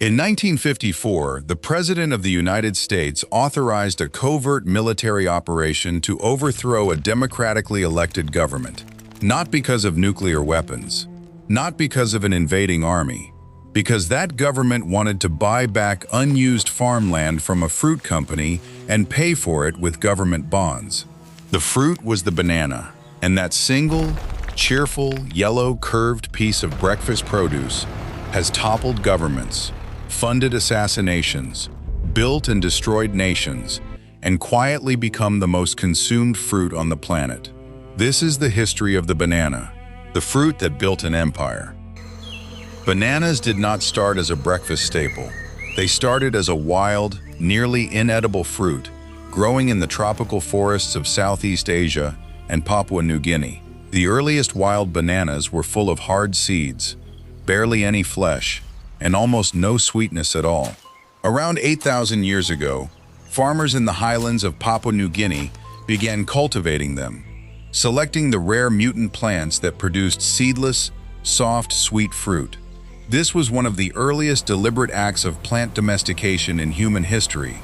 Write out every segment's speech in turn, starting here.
In 1954, the President of the United States authorized a covert military operation to overthrow a democratically elected government, not because of nuclear weapons, not because of an invading army, because that government wanted to buy back unused farmland from a fruit company and pay for it with government bonds. The fruit was the banana, and that single, cheerful, yellow, curved piece of breakfast produce has toppled governments, funded assassinations, built and destroyed nations, and quietly become the most consumed fruit on the planet. This is the history of the banana, the fruit that built an empire. Bananas did not start as a breakfast staple. They started as a wild, nearly inedible fruit, growing in the tropical forests of Southeast Asia and Papua New Guinea. The earliest wild bananas were full of hard seeds, barely any flesh, and almost no sweetness at all. Around 8,000 years ago, farmers in the highlands of Papua New Guinea began cultivating them, selecting the rare mutant plants that produced seedless, soft, sweet fruit. This was one of the earliest deliberate acts of plant domestication in human history,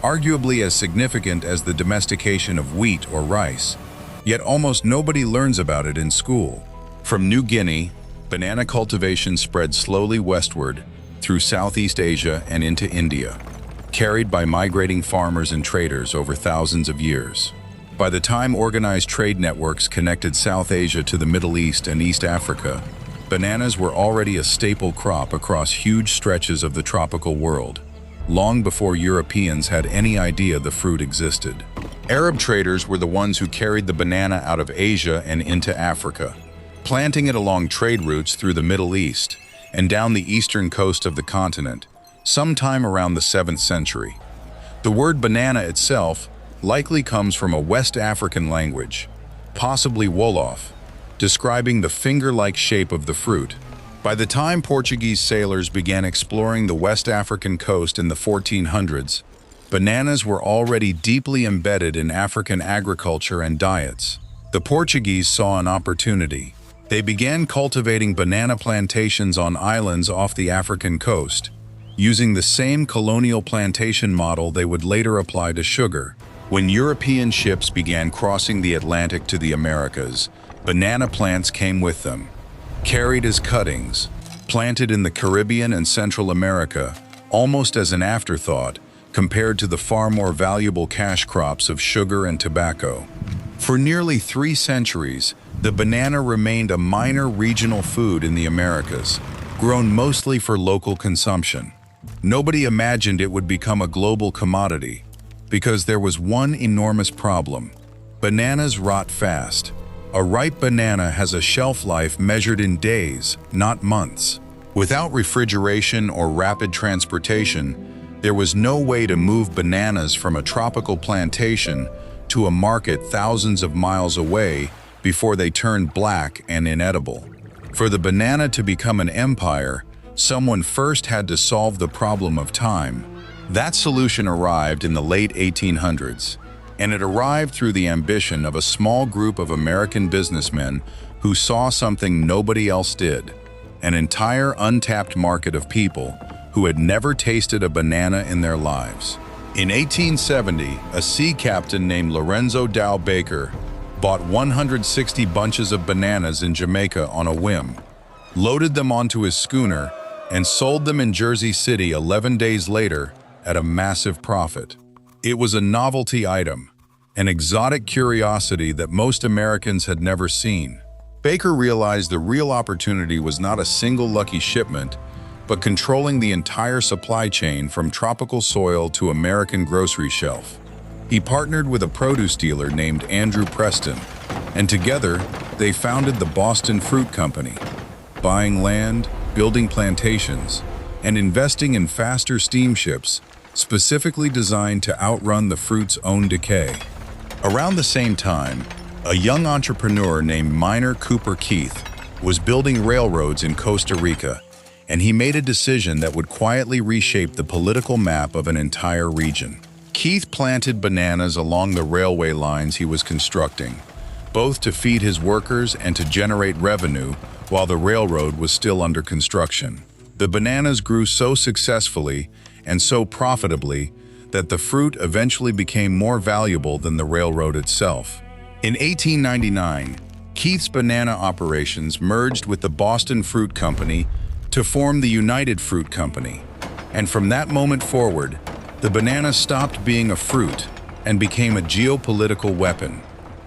arguably as significant as the domestication of wheat or rice, yet almost nobody learns about it in school. From New Guinea, banana cultivation spread slowly westward through Southeast Asia and into India, carried by migrating farmers and traders over thousands of years. By the time organized trade networks connected South Asia to the Middle East and East Africa, bananas were already a staple crop across huge stretches of the tropical world, long before Europeans had any idea the fruit existed. Arab traders were the ones who carried the banana out of Asia and into Africa, planting it along trade routes through the Middle East and down the eastern coast of the continent, sometime around the 7th century. The word banana itself likely comes from a West African language, possibly Wolof, describing the finger-like shape of the fruit. By the time Portuguese sailors began exploring the West African coast in the 1400s, bananas were already deeply embedded in African agriculture and diets. The Portuguese saw an opportunity. They began cultivating banana plantations on islands off the African coast, using the same colonial plantation model they would later apply to sugar. When European ships began crossing the Atlantic to the Americas, banana plants came with them, carried as cuttings, planted in the Caribbean and Central America, almost as an afterthought, compared to the far more valuable cash crops of sugar and tobacco. For nearly 3 centuries, the banana remained a minor regional food in the Americas, grown mostly for local consumption. Nobody imagined it would become a global commodity, because there was one enormous problem. Bananas rot fast. A ripe banana has a shelf life measured in days, not months. Without refrigeration or rapid transportation, there was no way to move bananas from a tropical plantation to a market thousands of miles away before they turned black and inedible. For the banana to become an empire, someone first had to solve the problem of time. That solution arrived in the late 1800s, and it arrived through the ambition of a small group of American businessmen who saw something nobody else did: an entire untapped market of people who had never tasted a banana in their lives. In 1870, a sea captain named Lorenzo Dow Baker bought 160 bunches of bananas in Jamaica on a whim, loaded them onto his schooner, and sold them in Jersey City 11 days later at a massive profit. It was a novelty item, an exotic curiosity that most Americans had never seen. Baker realized the real opportunity was not a single lucky shipment, but controlling the entire supply chain from tropical soil to American grocery shelf. He partnered with a produce dealer named Andrew Preston, and together they founded the Boston Fruit Company, buying land, building plantations, and investing in faster steamships specifically designed to outrun the fruit's own decay. Around the same time, a young entrepreneur named Minor Cooper Keith was building railroads in Costa Rica, and he made a decision that would quietly reshape the political map of an entire region. Keith planted bananas along the railway lines he was constructing, both to feed his workers and to generate revenue while the railroad was still under construction. The bananas grew so successfully and so profitably that the fruit eventually became more valuable than the railroad itself. In 1899, Keith's banana operations merged with the Boston Fruit Company to form the United Fruit Company. And from that moment forward, the banana stopped being a fruit and became a geopolitical weapon.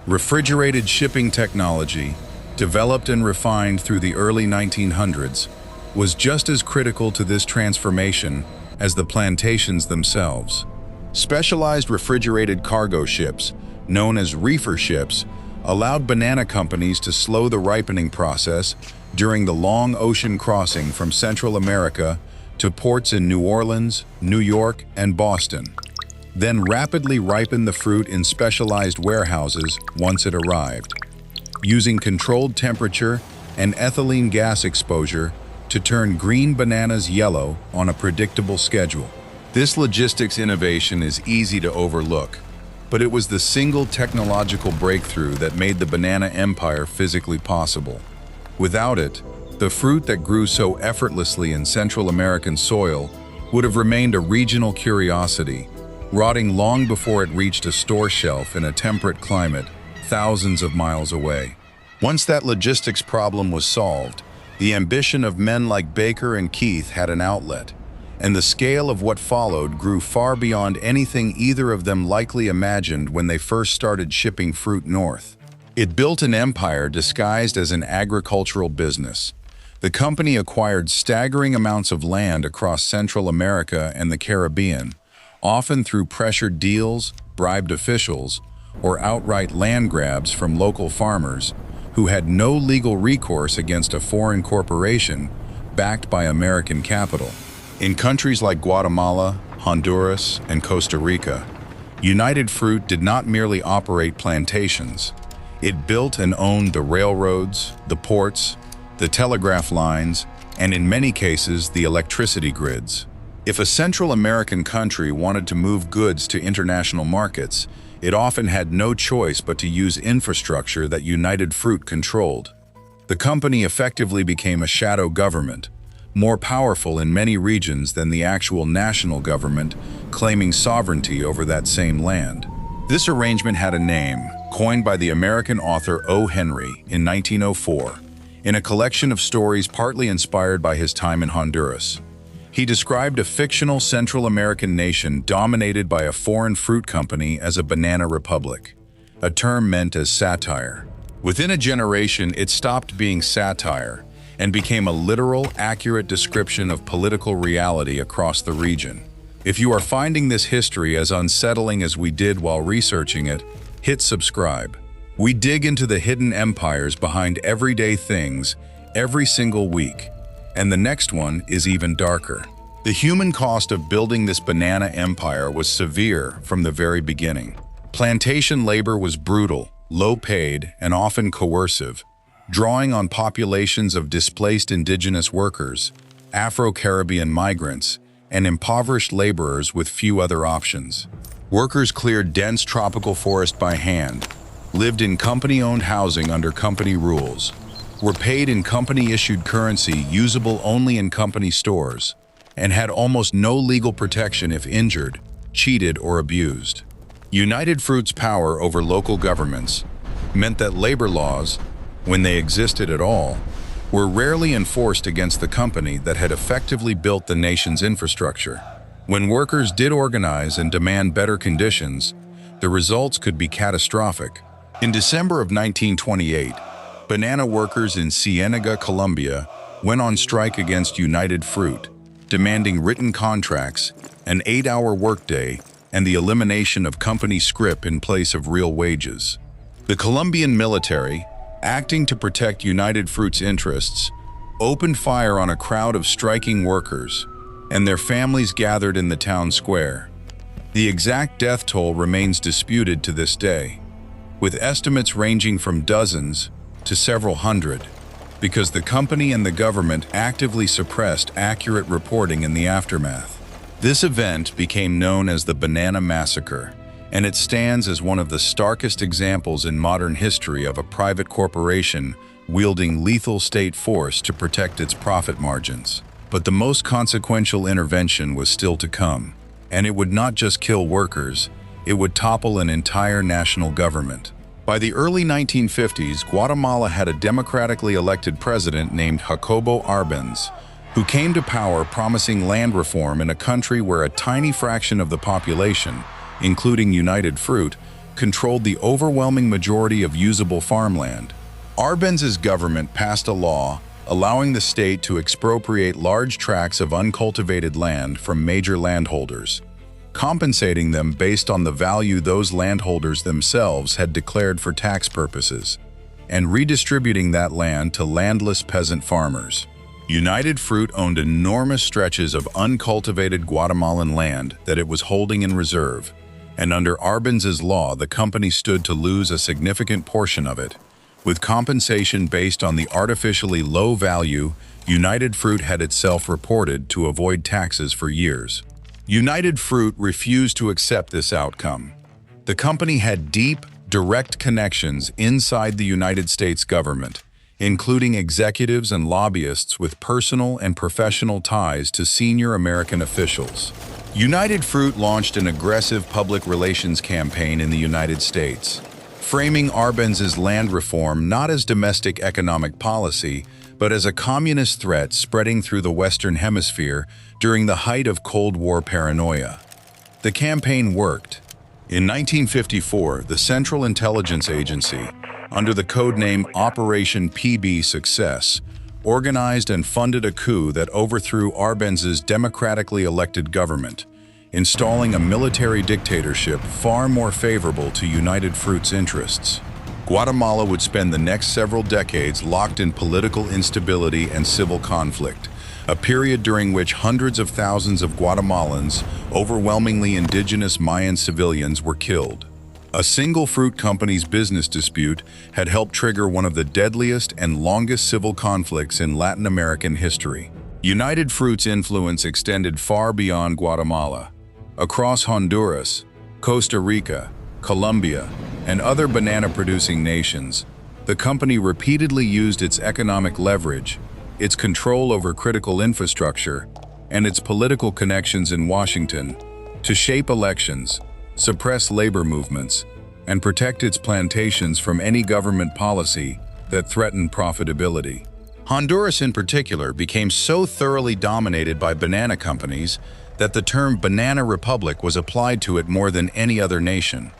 Refrigerated shipping technology, developed and refined through the early 1900s, was just as critical to this transformation as the plantations themselves. Specialized refrigerated cargo ships, known as reefer ships, allowed banana companies to slow the ripening process during the long ocean crossing from Central America to ports in New Orleans, New York, and Boston, then rapidly ripen the fruit in specialized warehouses once it arrived, using controlled temperature and ethylene gas exposure to turn green bananas yellow on a predictable schedule. This logistics innovation is easy to overlook, but it was the single technological breakthrough that made the banana empire physically possible. Without it, the fruit that grew so effortlessly in Central American soil would have remained a regional curiosity, rotting long before it reached a store shelf in a temperate climate thousands of miles away. Once that logistics problem was solved, the ambition of men like Baker and Keith had an outlet, and the scale of what followed grew far beyond anything either of them likely imagined when they first started shipping fruit north. It built an empire disguised as an agricultural business. The company acquired staggering amounts of land across Central America and the Caribbean, often through pressured deals, bribed officials, or outright land grabs from local farmers who had no legal recourse against a foreign corporation backed by American capital. In countries like Guatemala, Honduras, and Costa Rica, United Fruit did not merely operate plantations. It built and owned the railroads, the ports, the telegraph lines, and in many cases, the electricity grids. If a Central American country wanted to move goods to international markets, it often had no choice but to use infrastructure that United Fruit controlled. The company effectively became a shadow government, more powerful in many regions than the actual national government, claiming sovereignty over that same land. This arrangement had a name, coined by the American author O. Henry in 1904, in a collection of stories partly inspired by his time in Honduras. He described a fictional Central American nation dominated by a foreign fruit company as a banana republic, a term meant as satire. Within a generation, it stopped being satire and became a literal, accurate description of political reality across the region. If you are finding this history as unsettling as we did while researching it, hit subscribe. We dig into the hidden empires behind everyday things every single week, and the next one is even darker. The human cost of building this banana empire was severe from the very beginning. Plantation labor was brutal, low-paid, and often coercive, drawing on populations of displaced indigenous workers, Afro-Caribbean migrants, and impoverished laborers with few other options. Workers cleared dense tropical forest by hand, lived in company-owned housing under company rules, were paid in company-issued currency usable only in company stores, and had almost no legal protection if injured, cheated, or abused. United Fruit's power over local governments meant that labor laws, when they existed at all, were rarely enforced against the company that had effectively built the nation's infrastructure. When workers did organize and demand better conditions, the results could be catastrophic. In December of 1928, banana workers in Cienega, Colombia, went on strike against United Fruit, demanding written contracts, an 8-hour workday, and the elimination of company scrip in place of real wages. The Colombian military, acting to protect United Fruit's interests, opened fire on a crowd of striking workers, and their families gathered in the town square. The exact death toll remains disputed to this day, with estimates ranging from dozens to several hundred, because the company and the government actively suppressed accurate reporting in the aftermath. This event became known as the Banana Massacre, and it stands as one of the starkest examples in modern history of a private corporation wielding lethal state force to protect its profit margins. But the most consequential intervention was still to come, and it would not just kill workers, it would topple an entire national government. By the early 1950s, Guatemala had a democratically elected president named Jacobo Árbenz, who came to power promising land reform in a country where a tiny fraction of the population, including United Fruit, controlled the overwhelming majority of usable farmland. Árbenz's government passed a law allowing the state to expropriate large tracts of uncultivated land from major landholders, compensating them based on the value those landholders themselves had declared for tax purposes, and redistributing that land to landless peasant farmers. United Fruit owned enormous stretches of uncultivated Guatemalan land that it was holding in reserve, and under Árbenz's law, the company stood to lose a significant portion of it. With compensation based on the artificially low value United Fruit had itself reported to avoid taxes for years. United Fruit refused to accept this outcome. The company had deep, direct connections inside the United States government, including executives and lobbyists with personal and professional ties to senior American officials. United Fruit launched an aggressive public relations campaign in the United States, framing Árbenz's land reform not as domestic economic policy, but as a communist threat spreading through the Western Hemisphere during the height of Cold War paranoia. The campaign worked. In 1954, the Central Intelligence Agency, under the codename Operation PB Success, organized and funded a coup that overthrew Árbenz's democratically elected government, installing a military dictatorship far more favorable to United Fruit's interests. Guatemala would spend the next several decades locked in political instability and civil conflict, a period during which hundreds of thousands of Guatemalans, overwhelmingly indigenous Mayan civilians, were killed. A single fruit company's business dispute had helped trigger one of the deadliest and longest civil conflicts in Latin American history. United Fruit's influence extended far beyond Guatemala. Across Honduras, Costa Rica, Colombia, and other banana-producing nations, the company repeatedly used its economic leverage, its control over critical infrastructure, and its political connections in Washington to shape elections, suppress labor movements, and protect its plantations from any government policy that threatened profitability. Honduras in particular became so thoroughly dominated by banana companies that the term Banana Republic was applied to it more than any other nation,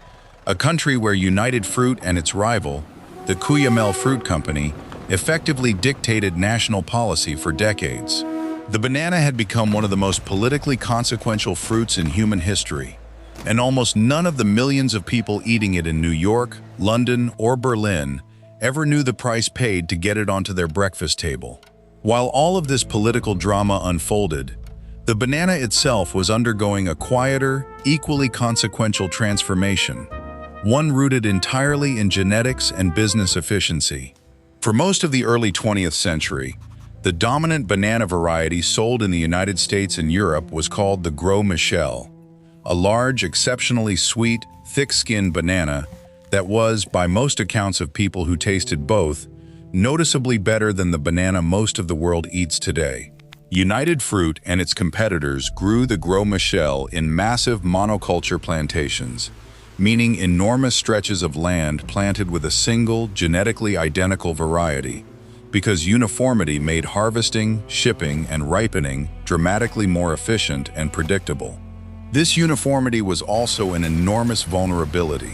a country where United Fruit and its rival, the Cuyamel Fruit Company, effectively dictated national policy for decades. The banana had become one of the most politically consequential fruits in human history, and almost none of the millions of people eating it in New York, London, or Berlin ever knew the price paid to get it onto their breakfast table. While all of this political drama unfolded, the banana itself was undergoing a quieter, equally consequential transformation, one rooted entirely in genetics and business efficiency. For most of the early 20th century, the dominant banana variety sold in the United States and Europe was called the Gros Michel, a large, exceptionally sweet, thick-skinned banana that was, by most accounts of people who tasted both, noticeably better than the banana most of the world eats today. United Fruit and its competitors grew the Gros Michel in massive monoculture plantations, meaning enormous stretches of land planted with a single, genetically identical variety, because uniformity made harvesting, shipping, and ripening dramatically more efficient and predictable. This uniformity was also an enormous vulnerability.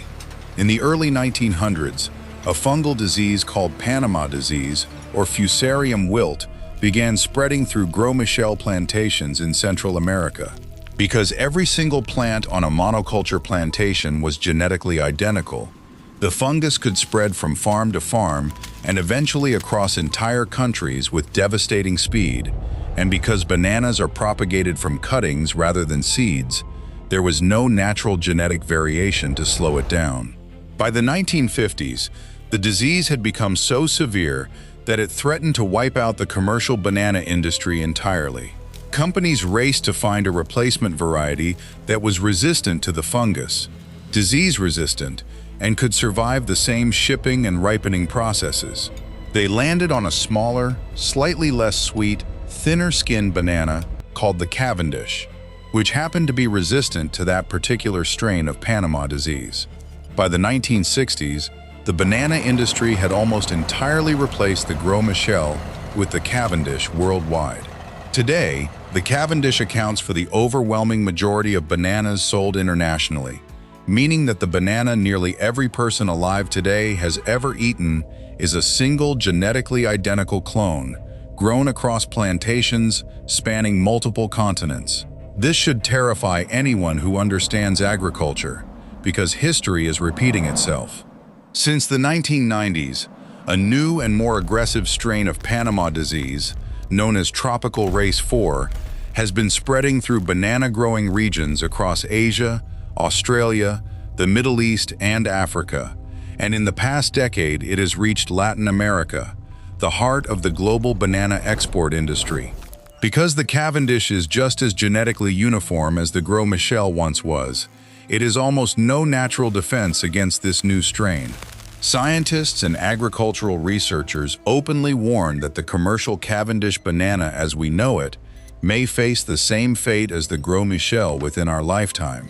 In the early 1900s, a fungal disease called Panama disease, or Fusarium wilt, began spreading through Gros Michel plantations in Central America. Because every single plant on a monoculture plantation was genetically identical, the fungus could spread from farm to farm and eventually across entire countries with devastating speed, and because bananas are propagated from cuttings rather than seeds, there was no natural genetic variation to slow it down. By the 1950s, the disease had become so severe that it threatened to wipe out the commercial banana industry entirely. Companies raced to find a replacement variety that was resistant to the fungus, disease-resistant, and could survive the same shipping and ripening processes. They landed on a smaller, slightly less sweet, thinner-skinned banana called the Cavendish, which happened to be resistant to that particular strain of Panama disease. By the 1960s, the banana industry had almost entirely replaced the Gros Michel with the Cavendish worldwide. Today, the Cavendish accounts for the overwhelming majority of bananas sold internationally, meaning that the banana nearly every person alive today has ever eaten is a single genetically identical clone, grown across plantations spanning multiple continents. This should terrify anyone who understands agriculture, because history is repeating itself. Since the 1990s, a new and more aggressive strain of Panama disease, known as Tropical Race 4, has been spreading through banana-growing regions across Asia, Australia, the Middle East, and Africa, and in the past decade it has reached Latin America, the heart of the global banana export industry. Because the Cavendish is just as genetically uniform as the Gros Michel once was, it is almost no natural defense against this new strain. Scientists and agricultural researchers openly warn that the commercial Cavendish banana as we know it may face the same fate as the Gros Michel within our lifetime.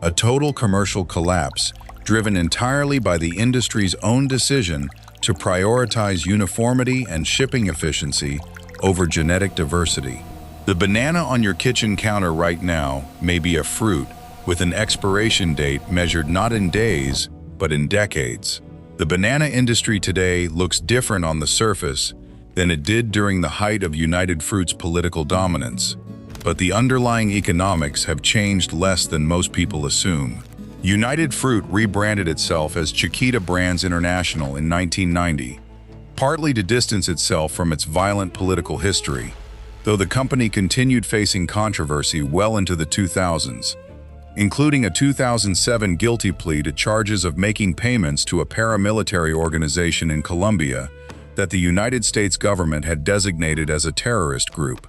A total commercial collapse driven entirely by the industry's own decision to prioritize uniformity and shipping efficiency over genetic diversity. The banana on your kitchen counter right now may be a fruit with an expiration date measured not in days, but in decades. The banana industry today looks different on the surface than it did during the height of United Fruit's political dominance, but the underlying economics have changed less than most people assume. United Fruit rebranded itself as Chiquita Brands International in 1990, partly to distance itself from its violent political history, though the company continued facing controversy well into the 2000s, including a 2007 guilty plea to charges of making payments to a paramilitary organization in Colombia that the United States government had designated as a terrorist group.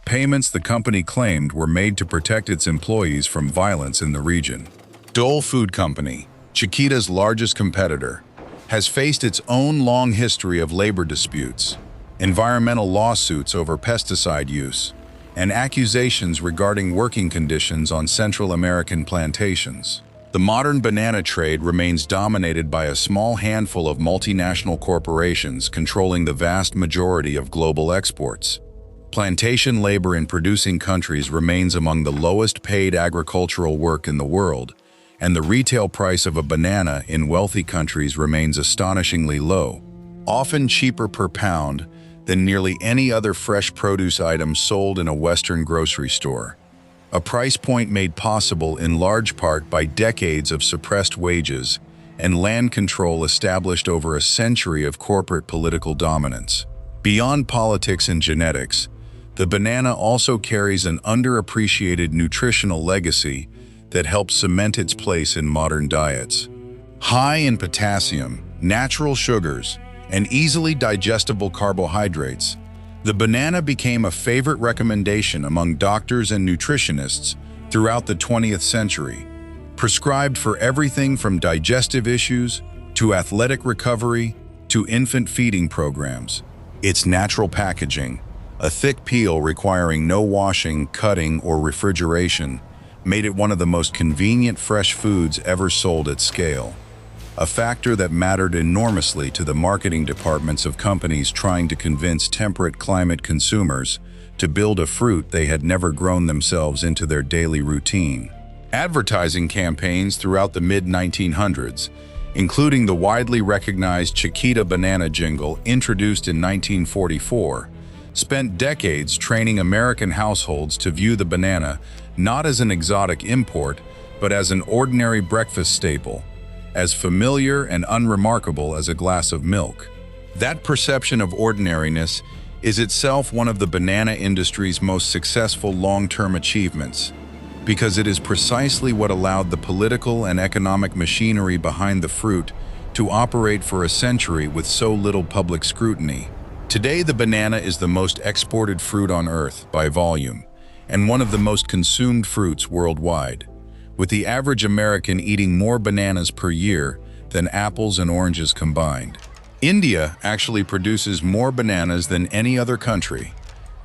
Payments the company claimed were made to protect its employees from violence in the region. Dole Food Company, Chiquita's largest competitor, has faced its own long history of labor disputes, environmental lawsuits over pesticide use, and accusations regarding working conditions on Central American plantations. The modern banana trade remains dominated by a small handful of multinational corporations controlling the vast majority of global exports. Plantation labor in producing countries remains among the lowest paid agricultural work in the world, and the retail price of a banana in wealthy countries remains astonishingly low, often cheaper per pound than nearly any other fresh produce item sold in a Western grocery store. A price point made possible in large part by decades of suppressed wages and land control established over a century of corporate political dominance. Beyond politics and genetics, the banana also carries an underappreciated nutritional legacy that helps cement its place in modern diets. High in potassium, natural sugars, and easily digestible carbohydrates, the banana became a favorite recommendation among doctors and nutritionists throughout the 20th century, prescribed for everything from digestive issues to athletic recovery to infant feeding programs. Its natural packaging, a thick peel requiring no washing, cutting, or refrigeration, made it one of the most convenient fresh foods ever sold at scale, a factor that mattered enormously to the marketing departments of companies trying to convince temperate climate consumers to build a fruit they had never grown themselves into their daily routine. Advertising campaigns throughout the mid-1900s, including the widely recognized Chiquita banana jingle introduced in 1944, spent decades training American households to view the banana not as an exotic import, but as an ordinary breakfast staple, as familiar and unremarkable as a glass of milk. That perception of ordinariness is itself one of the banana industry's most successful long-term achievements, because it is precisely what allowed the political and economic machinery behind the fruit to operate for a century with so little public scrutiny. Today, the banana is the most exported fruit on Earth by volume, and one of the most consumed fruits worldwide, with the average American eating more bananas per year than apples and oranges combined. India actually produces more bananas than any other country,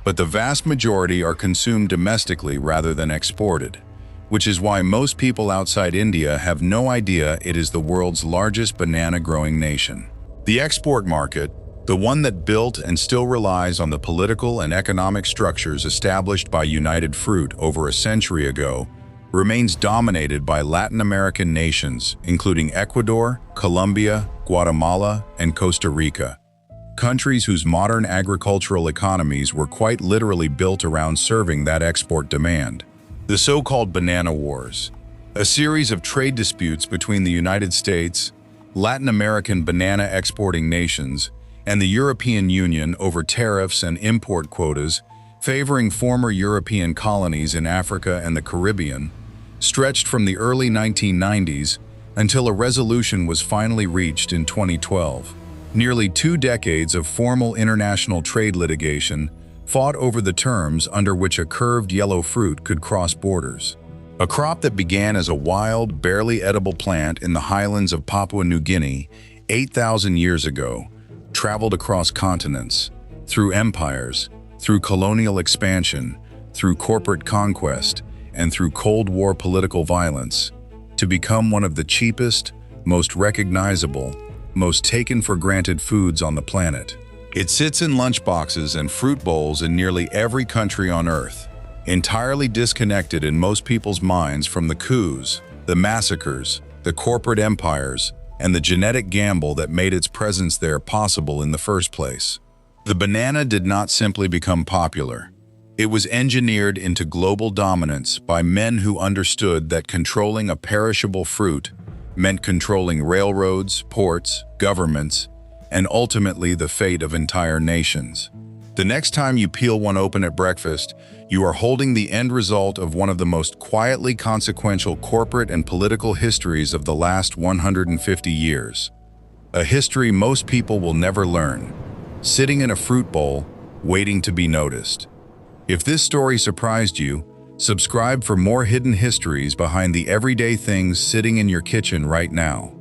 but the vast majority are consumed domestically rather than exported, which is why most people outside India have no idea it is the world's largest banana-growing nation. The export market, the one that built and still relies on the political and economic structures established by United Fruit over a century ago, remains dominated by Latin American nations, including Ecuador, Colombia, Guatemala, and Costa Rica. Countries whose modern agricultural economies were quite literally built around serving that export demand. The so-called Banana Wars, a series of trade disputes between the United States, Latin American banana exporting nations, and the European Union over tariffs and import quotas, favoring former European colonies in Africa and the Caribbean, stretched from the early 1990s until a resolution was finally reached in 2012. Nearly 2 decades of formal international trade litigation fought over the terms under which a curved yellow fruit could cross borders. A crop that began as a wild, barely edible plant in the highlands of Papua New Guinea 8,000 years ago, traveled across continents, through empires, through colonial expansion, through corporate conquest, and through Cold War political violence, to become one of the cheapest, most recognizable, most taken-for-granted foods on the planet. It sits in lunchboxes and fruit bowls in nearly every country on Earth, entirely disconnected in most people's minds from the coups, the massacres, the corporate empires, and the genetic gamble that made its presence there possible in the first place. The banana did not simply become popular. It was engineered into global dominance by men who understood that controlling a perishable fruit meant controlling railroads, ports, governments, and ultimately the fate of entire nations. The next time you peel one open at breakfast, you are holding the end result of one of the most quietly consequential corporate and political histories of the last 150 years. A history most people will never learn, sitting in a fruit bowl, waiting to be noticed. If this story surprised you, subscribe for more hidden histories behind the everyday things sitting in your kitchen right now.